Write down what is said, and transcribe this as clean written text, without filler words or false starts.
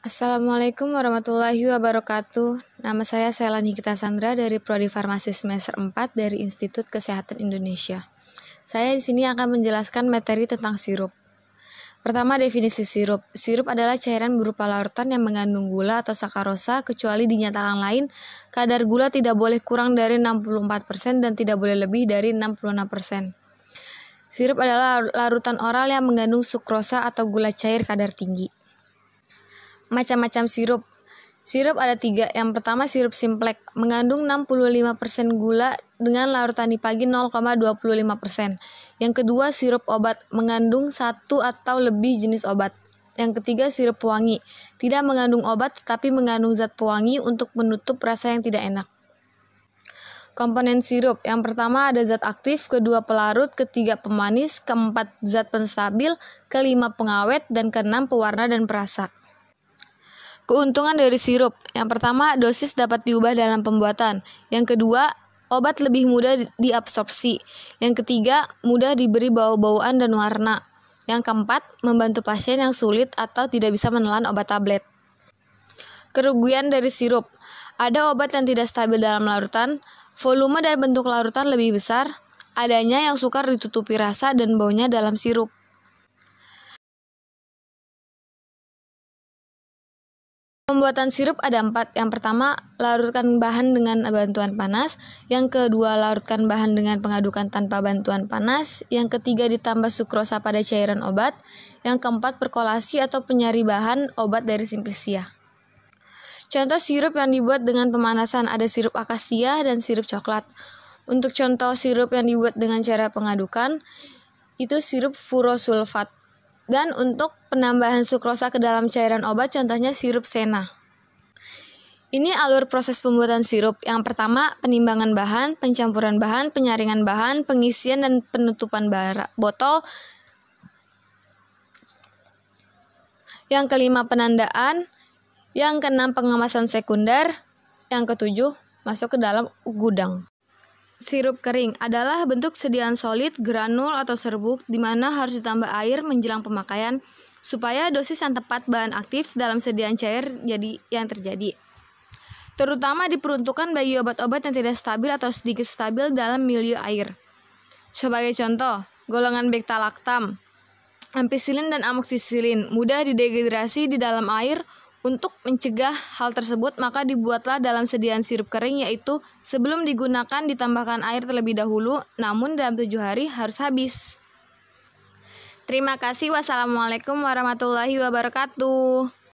Assalamualaikum warahmatullahi wabarakatuh. Nama saya Selani Nikita Sandra dari Prodi Farmasi semester 4 dari Institut Kesehatan Indonesia. Saya di sini akan menjelaskan materi tentang sirup. Pertama, definisi sirup. Sirup adalah cairan berupa larutan yang mengandung gula atau sakarosa, kecuali dinyatakan lain, kadar gula tidak boleh kurang dari 64% dan tidak boleh lebih dari 66%. Sirup adalah larutan oral yang mengandung sukrosa atau gula cair kadar tinggi. Macam-macam sirup. Sirup ada 3. Yang pertama, sirup simplek, mengandung 65% gula dengan larutan dipagi 0,25%. Yang kedua, sirup obat, mengandung 1 atau lebih jenis obat. Yang ketiga, sirup pewangi, tidak mengandung obat tetapi mengandung zat pewangi untuk menutup rasa yang tidak enak. Komponen sirup. Yang pertama ada zat aktif, kedua pelarut, ketiga pemanis, keempat zat penstabil, kelima pengawet, dan keenam pewarna dan perasa. Keuntungan dari sirup. Yang pertama, dosis dapat diubah dalam pembuatan. Yang kedua, obat lebih mudah diabsorpsi. Yang ketiga, mudah diberi bau-bauan dan warna. Yang keempat, membantu pasien yang sulit atau tidak bisa menelan obat tablet. Kerugian dari sirup. Ada obat yang tidak stabil dalam larutan, volume dan bentuk larutan lebih besar, adanya yang sukar ditutupi rasa dan baunya dalam sirup. Pembuatan sirup ada 4. Yang pertama, larutkan bahan dengan bantuan panas. Yang kedua, larutkan bahan dengan pengadukan tanpa bantuan panas. Yang ketiga, ditambah sukrosa pada cairan obat. Yang keempat, perkolasi atau penyari bahan obat dari simplisia. Contoh sirup yang dibuat dengan pemanasan ada sirup akasia dan sirup coklat. Untuk contoh sirup yang dibuat dengan cara pengadukan, itu sirup furosulfat. Dan untuk penambahan sukrosa ke dalam cairan obat, contohnya sirup sena. Ini alur proses pembuatan sirup. Yang pertama, penimbangan bahan, pencampuran bahan, penyaringan bahan, pengisian dan penutupan botol. Yang kelima, penandaan. Yang keenam, pengemasan sekunder. Yang ketujuh, masuk ke dalam gudang. Sirup kering adalah bentuk sediaan solid, granul atau serbuk di mana harus ditambah air menjelang pemakaian supaya dosis yang tepat bahan aktif dalam sediaan cair jadi yang terjadi. Terutama diperuntukkan bagi obat-obat yang tidak stabil atau sedikit stabil dalam milieu air. Sebagai contoh, golongan beta-laktam, ampicillin dan amoxicillin mudah didehidrasi di dalam air. Untuk mencegah hal tersebut, maka dibuatlah dalam sediaan sirup kering, yaitu sebelum digunakan ditambahkan air terlebih dahulu, namun dalam 7 hari harus habis. Terima kasih. Wassalamualaikum warahmatullahi wabarakatuh.